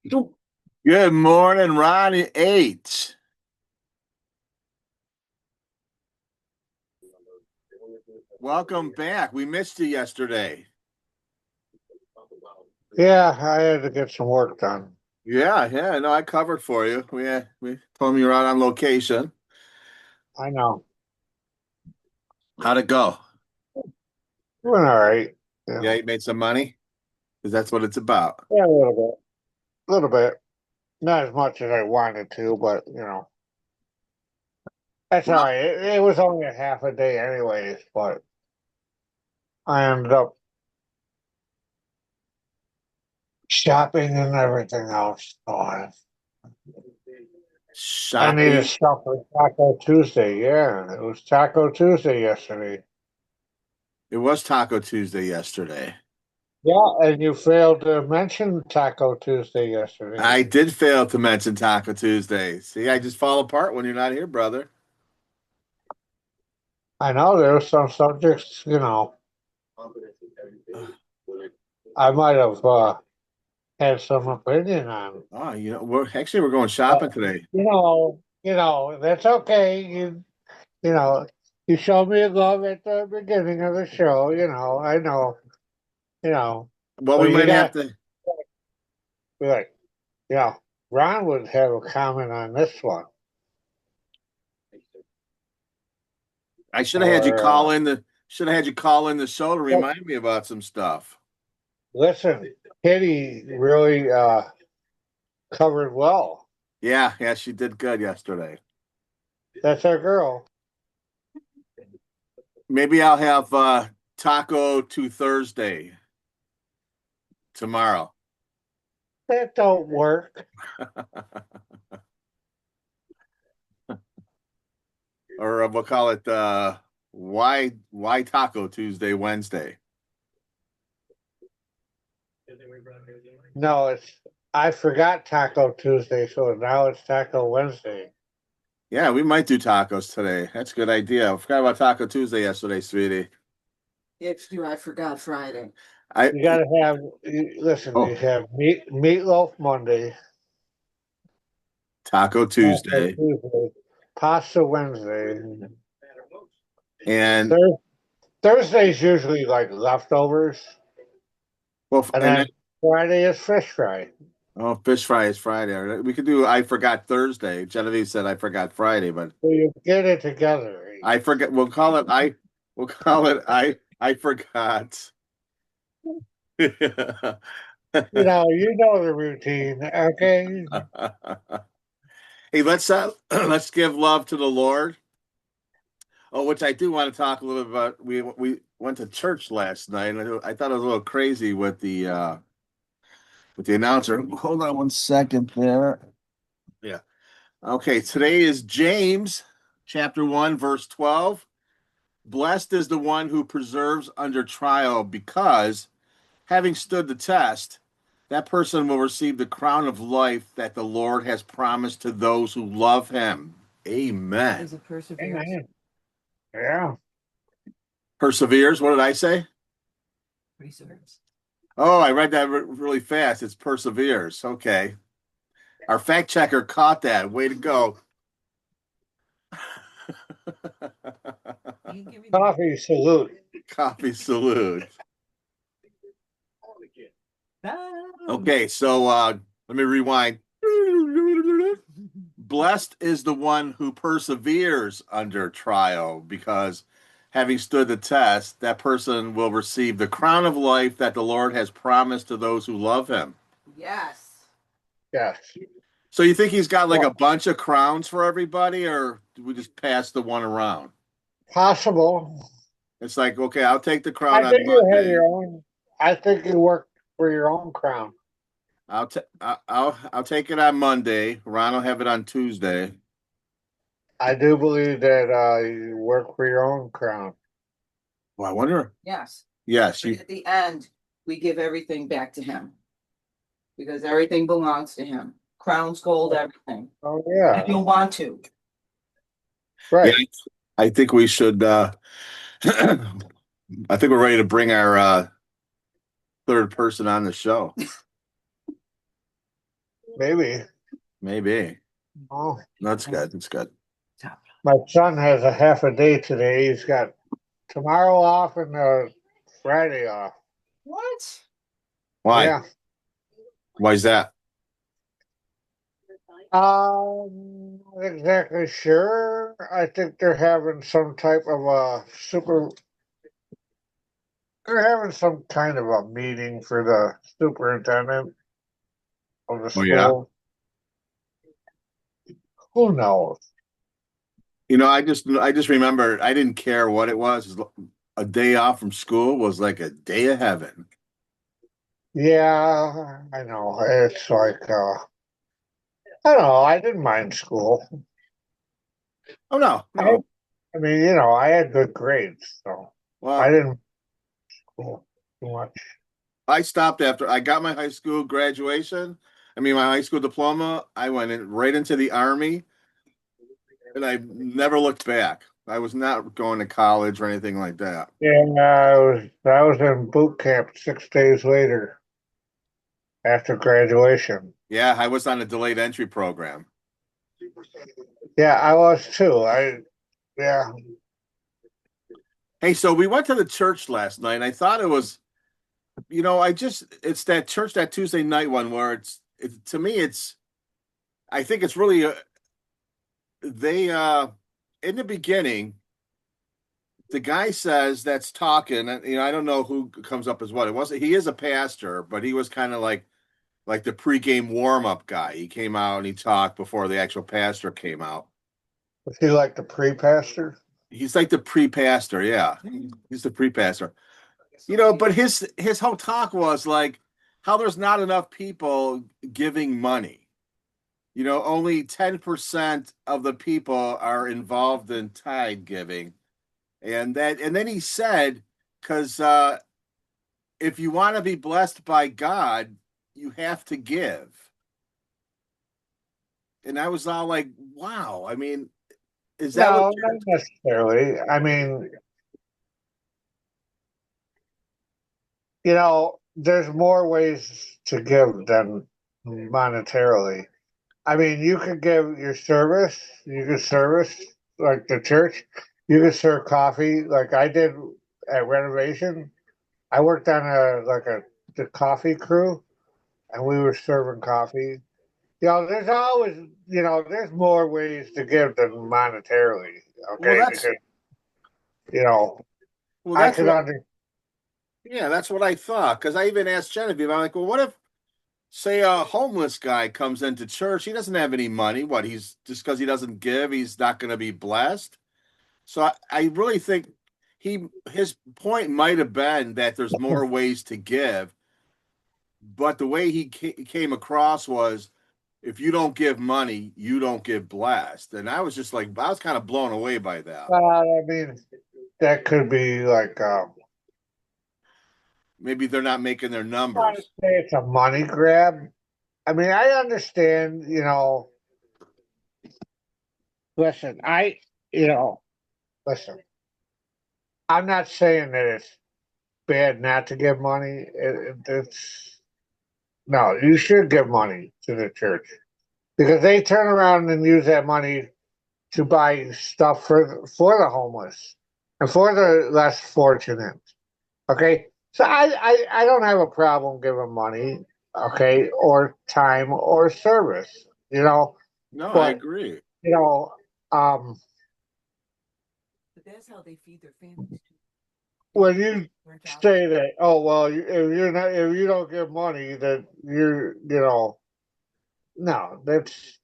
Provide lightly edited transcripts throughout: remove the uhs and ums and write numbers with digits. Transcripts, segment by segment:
Good morning, Ronnie H. Welcome back. We missed you yesterday. Yeah, I had to get some work done. Yeah, no, I covered for you. We told me you were out on location. I know. How'd it go? Doing all right. Yeah, Yeah, you made some money? Because that's what it's about. yeah, a little bit. A little bit. Not as much as I wanted to, but that's all Well, right. It was only a half a day anyways, but I ended up shopping and everything else. I needed shopping. stuff for Taco Tuesday. Yeah, it was Taco Tuesday yesterday. It was Taco Tuesday yesterday. Yeah, and you failed to mention Taco Tuesday yesterday. I did fail to mention Taco Tuesday. See, I just fall apart when you're not here, brother. I know there were some subjects, I might have had some opinion on. Oh, we're going shopping today. That's okay. You showed me love at the beginning of the show. I know, you know, Well, but we you might have got to. be like, you know, Ron would have a comment on this one, I should have had you or call in the should have had you call in the show to remind me about some stuff. listen, Kitty really covered well. Yeah, she did good yesterday. That's our girl. Maybe I'll have taco to Thursday tomorrow. That don't work. Or we'll call it why Taco Tuesday, Wednesday. No, it's I forgot Taco Tuesday, so now it's Taco Wednesday. Yeah, we might do tacos today. That's a good idea. I forgot about Taco Tuesday yesterday, sweetie. It's true. I forgot Friday. I You gotta have listen. You oh have meatloaf Monday, Taco Taco Tuesday. Tuesday, pasta Wednesday. And Thur- Thursday's usually like leftovers, well and and then then Friday is fish fry. oh, fish fry is Friday. We could do I forgot Thursday. Genevieve said I forgot Friday, but So you get it together. I forget. We'll call it. I forgot. You know the routine. Okay. Hey, let's give love to the Lord. Oh, which I do want to talk a little bit about. We went to church last night, and I thought it was a little crazy with the announcer. Hold on one second there. Yeah. Okay. Today is James chapter 1, verse 12. Blessed is the one who preserves under trial, because having stood the test, that person will receive the crown of life that the Lord has promised to those who love him. Amen. Is it perseverance? Amen. Yeah. Perseveres. What did I say? Perseverance. Oh, I read that really fast. It's perseveres. Okay. Our fact checker caught that. Way to go. You give me Coffee salute. Coffee salute. the. Okay, so let me rewind. Blessed is the one who perseveres under trial, because having stood the test, that person will receive the crown of life that the Lord has promised to those who love him. Yes. Yes. So you think he's got like a Well, bunch of crowns for everybody, or do we just pass the one around? possible. It's like, okay, I'll take the I crown on think you have Monday. your own. I think you work for your own crown. I'll take it on Monday. Ron will have it on Tuesday. I do believe that you work for your own crown. Well, I wonder. Yes. Yes, But you. at the end, we give everything back to him because everything belongs to him. Crowns, gold, everything. Oh If yeah, you want to. Yeah, right. I think we should. I think we're ready to bring our third person on the show. Maybe. Maybe. Oh, That's good. That's good. my son has a half a day today. He's got tomorrow off and Friday off. What? Why? Yeah. Why is that? Not exactly sure. I think they're having some type of a super. They're having some kind of a meeting for the superintendent of the Oh yeah. school. Who knows? I just remember I didn't care what it was. A day off from school was like a day of heaven. Yeah, I know. It's like I don't know. I didn't mind school. Oh no, I had, no. I mean, I had good grades, so I Well, didn't school too much. I stopped after I got my high school graduation. I mean, my high school diploma. I went right into the army, and I never looked back. I was not going to college or anything like that. And I was in boot camp 6 days later after graduation. Yeah, I was on a delayed entry program. Yeah, I was too. Yeah. Hey, so we went to the church last night, and I thought it was, it's that church, that Tuesday night one where to me, I think it's really, they, in the beginning, the guy says that's talking, and, I don't know who comes up as what. He is a pastor, but he was kind of like the pregame warm-up guy. He came out and he talked before the actual pastor came out. Was he like the pre-pastor? He's like the pre-pastor, yeah. He's the pre-pastor. But his whole talk was like how there's not enough people giving money. Only 10% of the people are involved in tithe giving. And then he said, because if you want to be blessed by God, you have to give. And I was all like, wow. I mean, is that what No, not necessarily. I mean, there's more ways to give than monetarily. I mean, you could give your service, you could service like the church, you could serve coffee like I did at renovation. I worked on the coffee crew and we were serving coffee. There's always, there's more ways to give than monetarily, well okay? that's Because, you know, well I that's could what under yeah, that's what I thought. Because I even asked Genevieve, I'm like, well, what if say a homeless guy comes into church, he doesn't have any money. What, he's just because he doesn't give, he's not going to be blessed. So I really think his point might have been that there's more ways to give, but the way he came across was if you don't give money, you don't get blessed. And I was just like, I was kind of blown away by that. I mean, that could be like, Maybe they're not making their I want to numbers. say it's a money grab. I mean, I understand, listen, you know, listen, I'm not saying that it's bad not to give money. No, you should give money to the church because they turn around and use that money to buy stuff for the homeless and for the less fortunate. Okay, so I don't have a problem giving money, okay, or time or service, No, I but agree. you know, um, But that's how they feed their families too. when you Rent out. say that, oh well, if you don't give money, that no, that's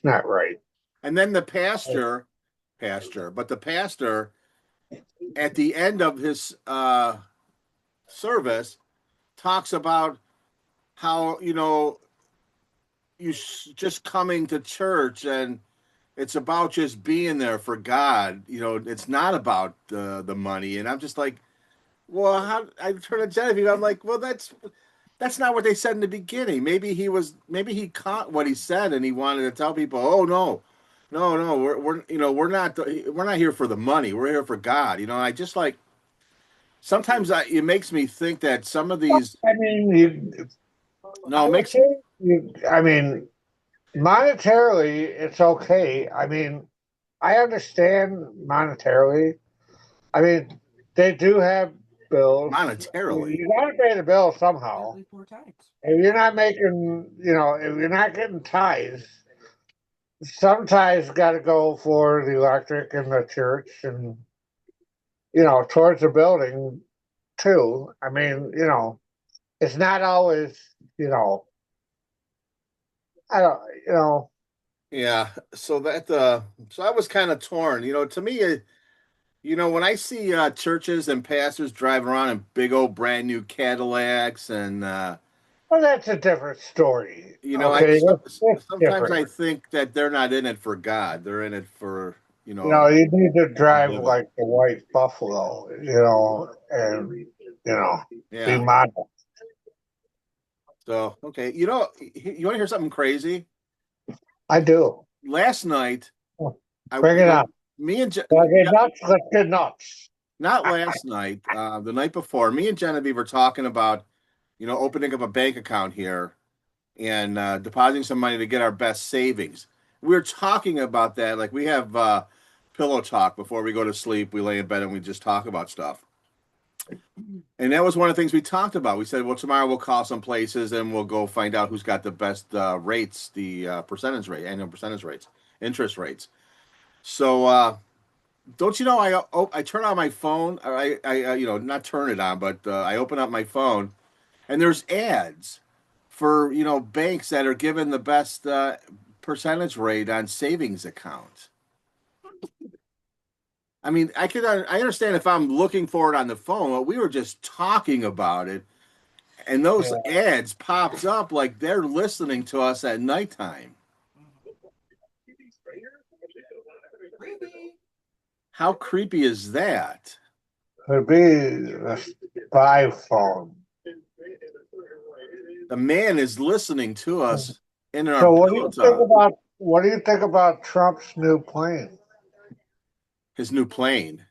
not right. And then the pastor at the end of his service talks about how just coming to church, and it's about just being there for God. It's not about the money. And I'm just like, well, how I turn to Genevieve, I'm like, well, that's not what they said in the beginning. Maybe he caught what he said and he wanted to tell people, oh no, no, we're not here for the money. We're here for God. I just like sometimes it makes me think that some of these I mean, no, I it would makes say I mean, monetarily, it's okay. I mean, I understand monetarily. I mean, they do have bills. Monetarily. You got to pay the bill somehow. Exactly 4 times. If you're not making, if you're not getting tithes, some tithes got to go for the electric and the church and, towards the building too. I mean, it's not always, you know, I don't, Yeah. So that so I was kind of torn. To me, when I see churches and pastors driving around in big old brand new Cadillacs and well, that's a different story. I Okay, that's sometimes different. I think that they're not in it for God. They're in it for, You need to a drive living. like the white buffalo, and be Yeah. model. So, okay. You want to hear something crazy? I do. Last night, I, Bring you it know, on. me and Let's get nuts. Let's get nuts. not last night, the night before, me and Genevieve were talking about, opening up a bank account here and depositing some money to get our best savings. We were talking about that. Like we have pillow talk before we go to sleep. We lay in bed and we just talk about stuff. And that was one of the things we talked about. We said, well, tomorrow we'll call some places and we'll go find out who's got the best rates, the percentage rate, annual percentage rates, interest rates. So, don't you know? I turn on my phone. I not turn it on, but I open up my phone, and there's ads for banks that are giving the best percentage rate on savings accounts. I mean, I understand if I'm looking for it on the phone, but we were just talking about it, and those Yeah. ads popped up like they're listening to us at nighttime. Creepy. How creepy is that? Could be a spy phone. The man is listening to us in our So pillow talk. what do you think about Trump's new plane His new plane.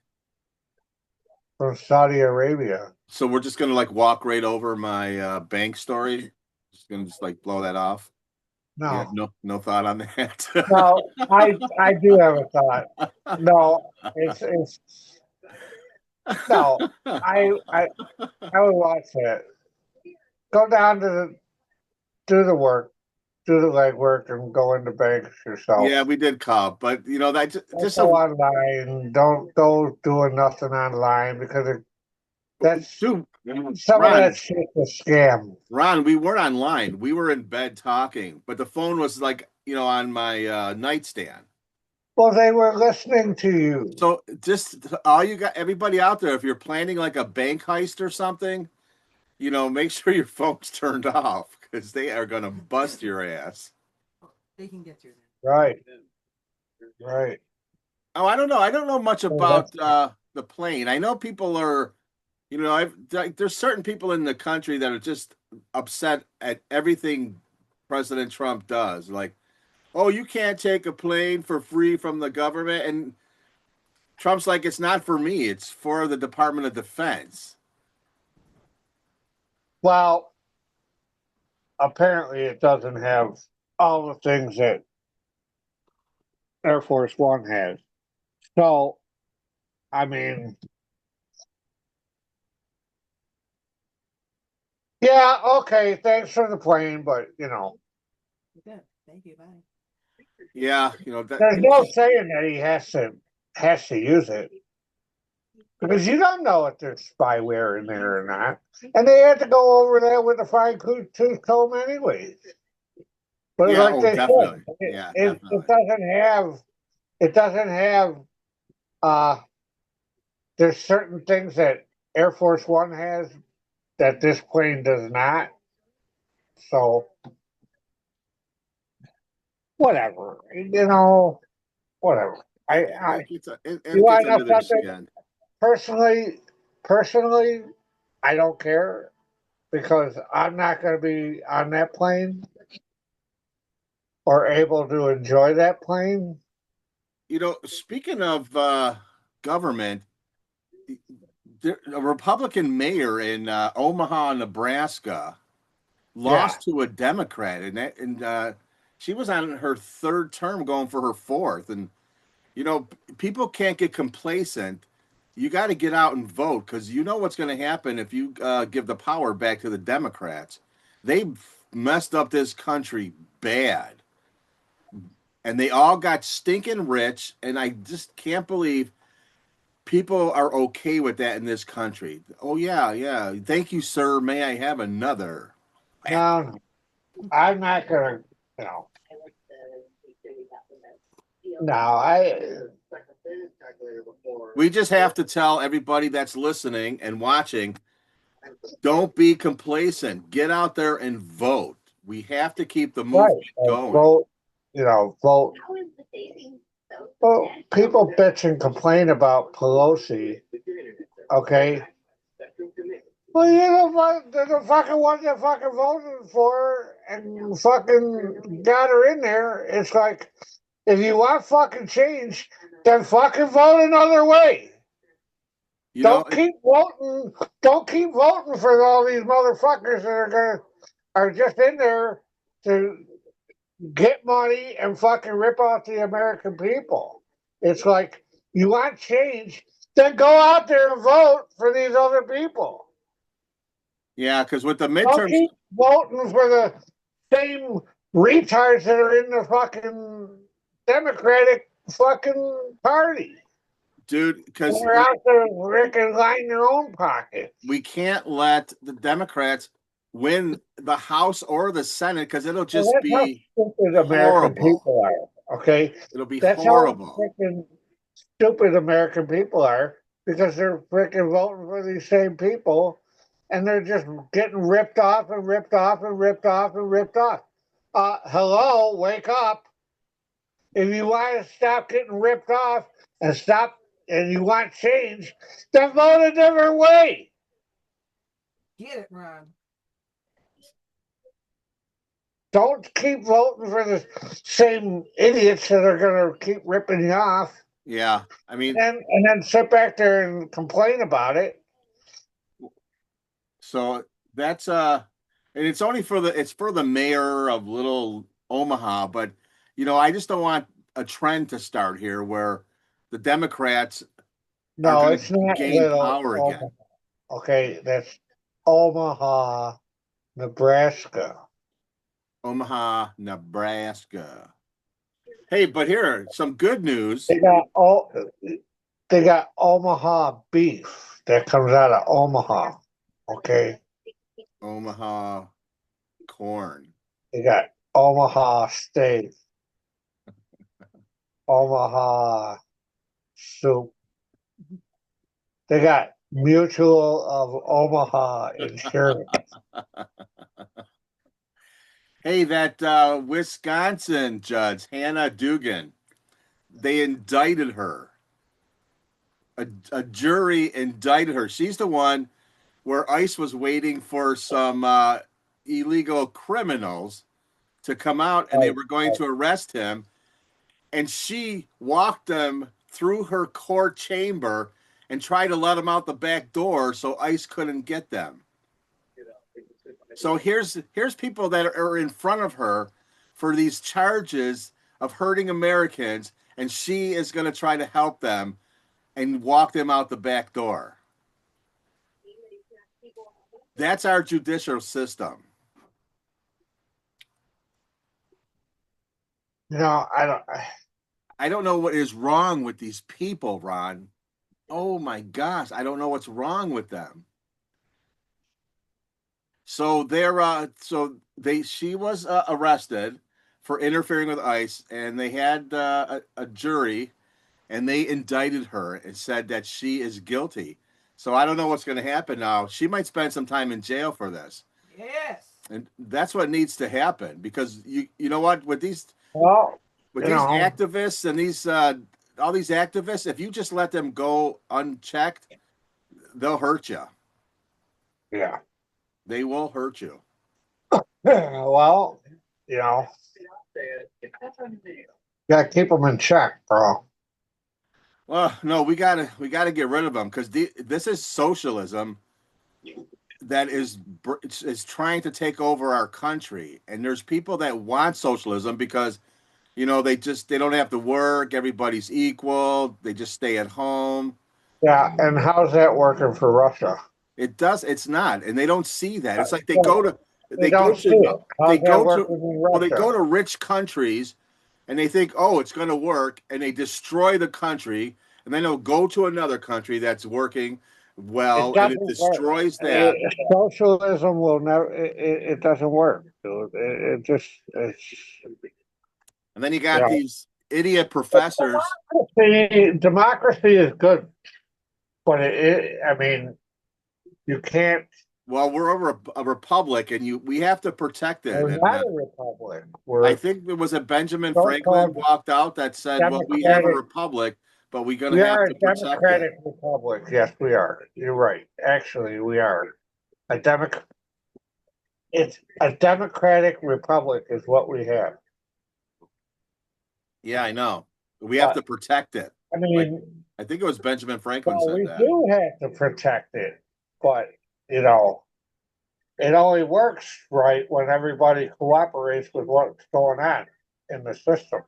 from Saudi Arabia? So we're just gonna like walk right over my bank story. Just gonna just like blow that off. Yeah, No. no thought on that. No, I do have a thought. No, it's no. I would watch it. Go down do the work, do the legwork, and go into banks yourself. Yeah, we did call, but that Don't just go a online. Don't go doing nothing online because that's dude, some of that Ron, shit's a scam. Ron, we weren't online. We were in bed talking, but the phone was like on my nightstand. Well, they were listening to you. So just all you got, everybody out there, if you're planning like a bank heist or something, make sure your phone's turned off because they are gonna bust your ass. They can get through Right, right. Oh, I don't know. I don't know much Oh, about the plane. I know people are, there's certain people in the country that are just upset at everything President Trump does. Like, oh, you can't take a plane for free from the government, and Trump's like, it's not for me. It's for the Department of Defense. Well, apparently it doesn't have all the things that Air Force One has. So, I mean, yeah, okay, thanks for the plane, but Good. Thank you. Bye. Yeah, there's no saying that he has to use it because you don't know if there's spyware in there or not, and they had to go over that with a fine tooth comb anyways. But yeah, like oh, they definitely. said, Yeah, it definitely. doesn't have uh there's certain things that Air Force One has that this plane does not. So whatever, whatever. You It gets want to know under their something? skin. Personally, personally, I don't care because I'm not going to be on that plane or able to enjoy that plane. Speaking of government, a Republican mayor in Omaha, Nebraska, lost to a Democrat, and she was on her third term, going for her fourth. And people can't get complacent. You got to get out and vote, because you know what's going to happen if you give the power back to the Democrats. They've messed up this country bad, and they all got stinking rich. And I just can't believe people are okay with that in this country. Oh yeah, yeah. Thank you, sir. May I have another? No, I'm not gonna. No, no. We just have to tell everybody that's listening and watching, don't be complacent. Get out there and vote. We have to keep the movement going. Vote. Vote. Well, people bitch and complain about Pelosi. Okay. Well, they're the fucking one that fucking voted for her and fucking got her in there. It's like, if you want fucking change, then fucking vote another way. Don't keep voting. Don't keep voting for all these motherfuckers that are just in there to get money and fucking rip off the American people. It's like, you want change, then go out there and vote for these other people. Yeah, because with the midterms, don't keep voting for the same retards that are in the fucking Democratic fucking party. Dude, because they're out there freaking lining their own pocket. We can't let the Democrats win the House or the Senate, because it'll just be how stupid American people are. Okay, it'll be that's horrible. How freaking stupid American people are, because they're freaking voting for these same people, and they're just getting ripped off and ripped off and ripped off and ripped off. Hello, wake up! If you want to stop getting ripped off and you want change, then vote a different way. Get it, Ron. Don't keep voting for the same idiots that are going to keep ripping you off. Yeah, I mean, and then sit back there and complain about it. So that's and it's only for the mayor of Little Omaha, but I just don't want a trend to start here where the Democrats are it's not gain Little power Omaha. again. Okay, that's Omaha, Nebraska. Omaha, Nebraska. Hey, but here, some good news. They got Omaha beef that comes out of Omaha. Okay. Omaha corn. They got Omaha steak. Omaha soup. They got Mutual of Omaha insurance. Hey, that Wisconsin judge, Hannah Dugan, they indicted her. A jury indicted her. She's the one where ICE was waiting for some illegal criminals to come out, and they were going to arrest him. And she walked them through her court chamber and tried to let them out the back door so ICE couldn't get them. So here's people that are in front of her for these charges of hurting Americans, and she is going to try to help them and walk them out the back door. That's our judicial system. I don't know what is wrong with these people, Ron. Oh my gosh, I don't know what's wrong with them. So she was arrested for interfering with ICE, and they had a jury, and they indicted her and said that she is guilty. So I don't know what's going to happen now. She might spend some time in jail for this. Yes. And that's what needs to happen, because you know what, with these activists and these all these activists, if you just let them go unchecked, they'll hurt you. Yeah. They will hurt you. Well, gotta keep them in check, bro. Well, no, we gotta get rid of them, because this is socialism, that is trying to take over our country. And there's people that want socialism because they don't have to work, everybody's equal, they just stay at home. Yeah, and how's that working for Russia? It's not, and they don't see that. It's like They they go don't see to it. How's that working in they Russia? go to rich countries and they think, oh, it's going to work, and they destroy the country, and then they'll go to another country that's working It well, and it doesn't work. destroys that. Socialism will never. It doesn't work, dude. It just it's And then you you got know. these idiot professors. Democracy is good, but I mean, you can't. Well, we're a republic, and we have to protect it. We're And not a republic. I We're think it was a Benjamin Franklin so-called walked out that said, "Well, we have a democratic. republic, but we're going We to have are a to protect it." democratic republic. Yes, we are. You're right. Actually, we are a democ. It's a democratic republic is what we have. Yeah, I know. We have to But protect it. I Like mean, I think it was Benjamin Franklin well, said we that. do have to protect it, but you know, it only works right when everybody cooperates with what's going on in the system.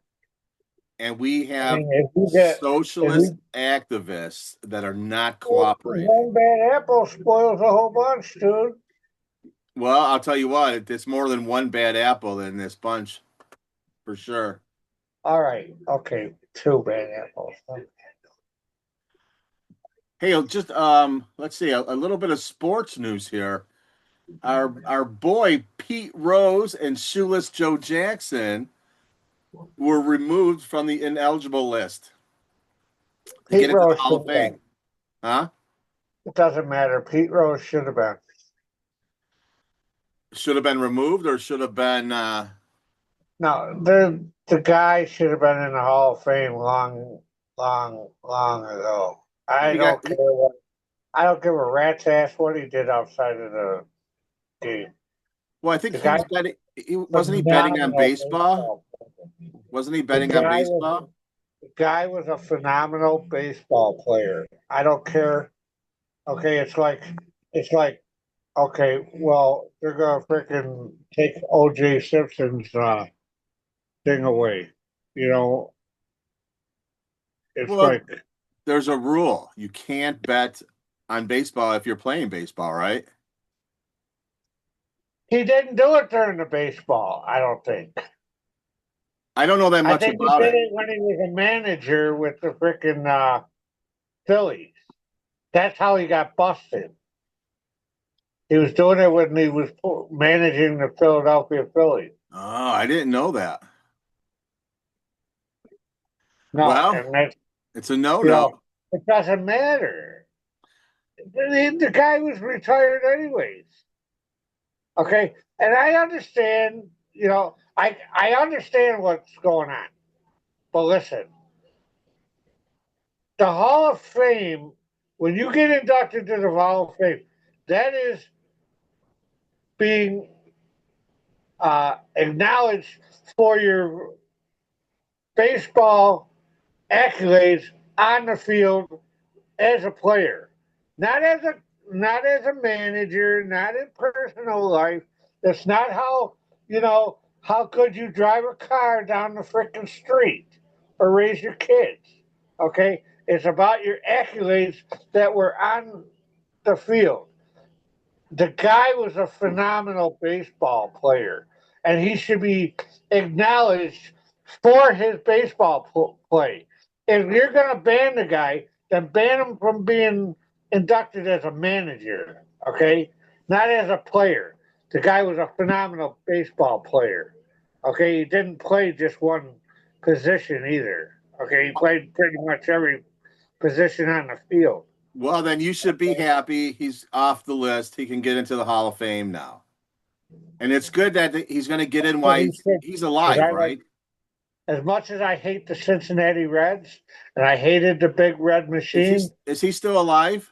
And we I have mean, if socialist you activists that are not cooperating. one bad apple spoils a whole bunch, dude. Well, I'll tell you what, it's more than one bad apple in this bunch for sure. All right, okay, two bad apples. Hey, just let's see a little bit of sports news here. Our boy Pete Rose and shoeless Joe Jackson were removed from the ineligible list to Pete get into the Rose Hall should of have been. Fame. Huh? It doesn't matter. Pete Rose should have been. Should have been removed or should have been No, the guy should have been in the Hall of Fame long ago. I he got don't care what. I don't give a rat's ass what he did outside of the game. well, I think The he guy, was betting. He wasn't he betting on phenomenal baseball? baseball player. Wasn't he The betting on guy was baseball? the guy was a phenomenal baseball player. I don't care. Okay, it's like okay, well they're gonna freaking take O.J. Simpson's thing away. You know, it's Well, like there's a rule. You can't bet on baseball if you're playing baseball, right? he didn't do it during the baseball. I don't think. I don't know that I much think he about did it. it when he was a manager with the freaking Phillies. That's how he got busted. He was doing it when he was managing the Philadelphia Phillies. Oh, I didn't know that. No, Well, and that's it's a you no-no. know it doesn't matter. The guy was retired anyways. Okay, and I understand. I understand what's going on. But listen, the Hall of Fame, when you get inducted to the Hall of Fame, that is being acknowledged for your baseball accolades on the field as a player, not as a not as a manager, not in personal life. That's not how could you drive a car down the freaking street or raise your kids. Okay, it's about your accolades that were on the field. The guy was a phenomenal baseball player, and he should be acknowledged for his baseball play. If you're going to ban the guy, then ban him from being inducted as a manager, okay? Not as a player. The guy was a phenomenal baseball player, okay? He didn't play just one position either, okay? He played pretty much every position on the field. Well, then you should be happy. He's off the list. He can get into the Hall of Fame now. And it's good that he's going to get in But while he should, he's because alive, I like right? as much as I hate the Cincinnati Reds and I hated the big red machine, Is he still alive?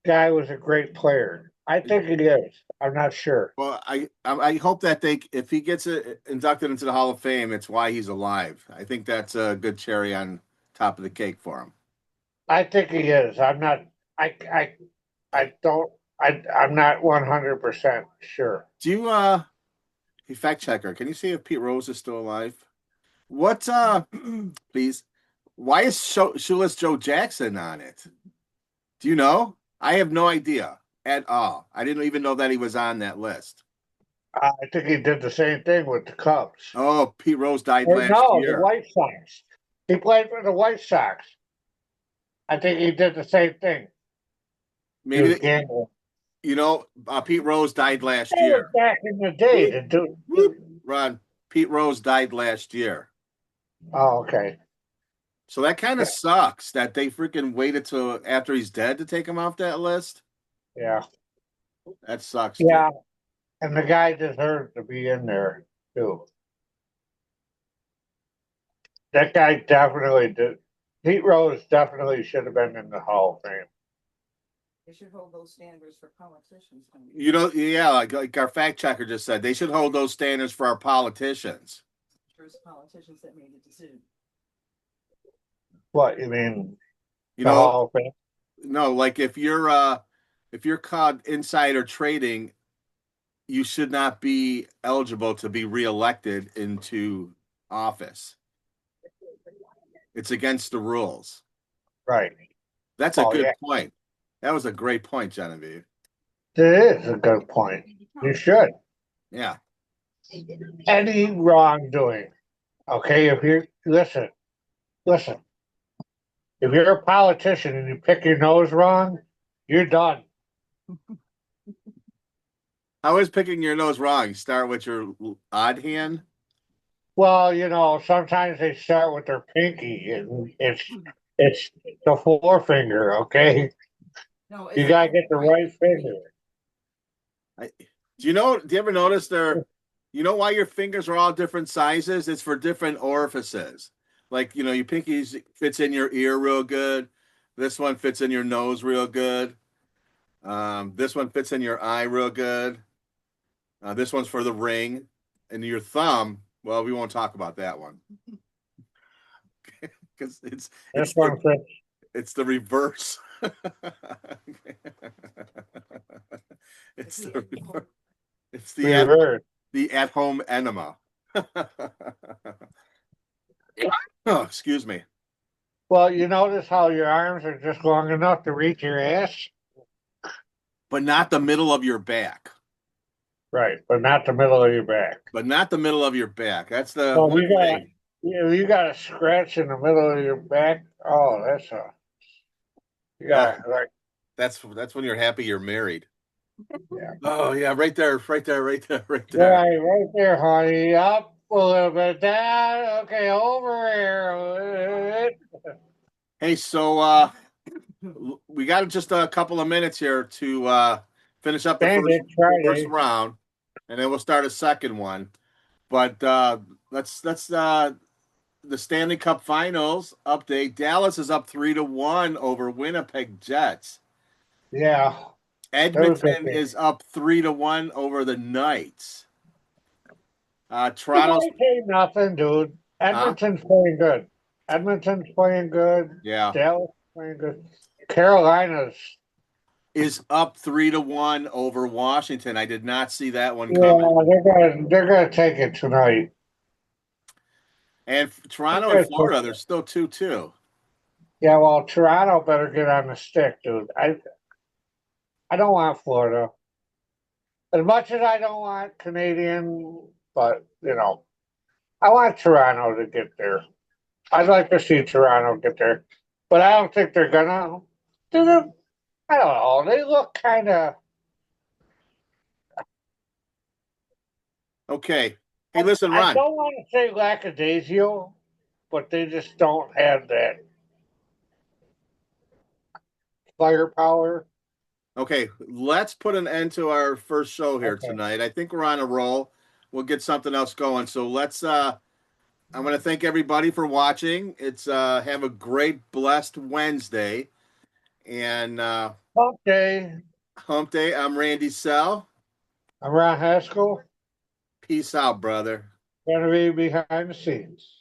guy was a great player. I think he is. I'm not sure. Well, I hope that if he gets inducted into the Hall of Fame, it's why he's alive. I think that's a good cherry on top of the cake for him. I think he is. I'm not. I don't. I'm not 100% sure. Do you hey, fact checker, can you see if Pete Rose is still alive? What please? Why is Shoeless Joe Jackson on it? Do you know? I have no idea at all. I didn't even know that he was on that list. I think he did the same thing with the Cubs. Oh, Pete Rose died Or last no, the year. White Sox. He played for the White Sox. I think he did the same thing. He was Maybe gambling. Pete Rose died last That was year. back in the day. Whoop, To do. whoop. Ron, Pete Rose died last year. Oh, okay. So that kind of sucks that they freaking waited till after he's dead to take him off that list. Yeah. That sucks, dude. Yeah. And the guy deserved to be in there too. That guy definitely did. Pete Rose definitely should have been in the Hall of Fame. They should hold those standards for politicians. Yeah, like our fact checker just said, they should hold those standards for our politicians. There's politicians that made the decision. What you mean? You The know, Hall of Fame? no, like if you're caught insider trading, you should not be eligible to be reelected into office. It's against the rules. Right. That's a Oh good yeah. point. That was a great point, Genevieve. It is a good point. You should. Yeah. Any wrongdoing. Okay, if you listen. If you're a politician and you pick your nose wrong, you're done. How is picking your nose wrong? You start with your odd hand. Well, sometimes they start with their pinky, and it's the forefinger. Okay, No, you it's gotta get the right three. finger. Do you ever notice you know why your fingers are all different sizes? It's for different orifices. Like, your pinky fits in your ear real good. This one fits in your nose real good. This one fits in your eye real good. This one's for the ring. And your thumb, well, we won't talk about that one. Because This one fits. it's the reverse. It's the reverse. It's Reverse. the at-home enema. Oh, excuse me. Well, you notice how your arms are just long enough to reach your ass, But not the middle of your back. right? But not the middle of your back. But not the middle of your back. That's the So one thing. you got a scratch in the middle of your back. Oh, you Oh, got like that's when you're happy you're married. yeah. Oh yeah, right there, right there, right there, right there. Right there, honey. Up a little bit down. Okay, over here. Hey, so we got just a couple of minutes here to finish up the Bandit first Friday. round, and then we'll start a second one. But let's the Stanley Cup Finals update. Dallas is up 3-1 over Winnipeg Jets. Yeah, that was Edmonton good. is up 3-1 over the Knights. The Toronto's Knights ain't nothing, dude. Edmonton's playing good. Edmonton's playing good. yeah Dallas playing good. Carolina's is up 3-1 over Washington. I did not see that one yeah, coming. they're gonna take it tonight. And They're Toronto and gonna take Florida, it. they're still 2-2. Yeah, well, Toronto better get on the stick, dude. I don't want Florida as much as I don't want Canadian, but I want Toronto to get there. I'd like to see Toronto get there, but I don't think they're gonna. I don't know. They look kind of. Okay. Hey, listen, I Ron. don't want to say lackadaisical, but they just don't have that firepower. Okay, let's put an end to our first show here Okay. tonight. I think we're on a roll. We'll get something else going. So let's I'm going to thank everybody for watching. It's have a great blessed Wednesday. And Okay. hump day. I'm Randy Sell. I'm Ron Haskell. Peace out, brother. Gonna be behind the scenes.